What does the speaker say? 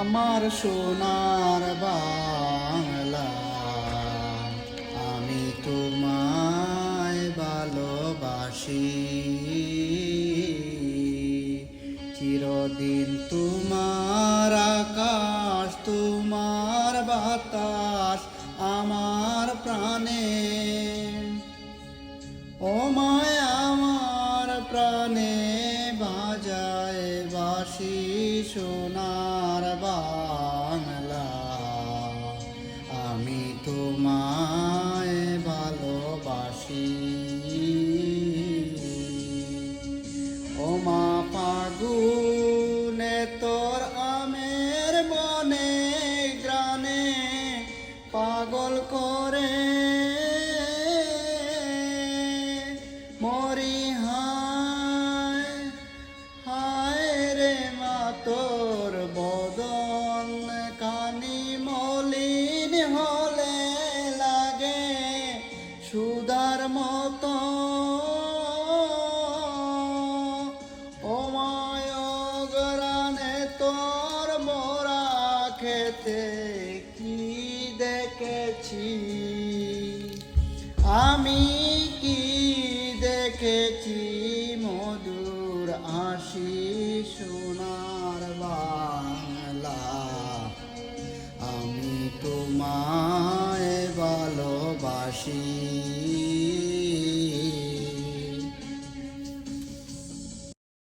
আমার সোনার বাংলা, আমি তোমায় ভালোবাসি। চিরদিন তোমার আকাশ, তোমার বাতাস আমার প্রাণে। ও মায় আমার প্রাণে বাজায় বাঁশি সোনার বাংলা, আমি তোমায় ভালোবাসি। ও মা ফাগুনে তোর আমের বনে গ্রানে পাগল করে মরি, হায় হায় রে মা তোর বদন কানি মলিন হলে লাগে সুধার মতো। ও মায় গ্রানে তোর মোরা খেতে কি দেখেছি আমি।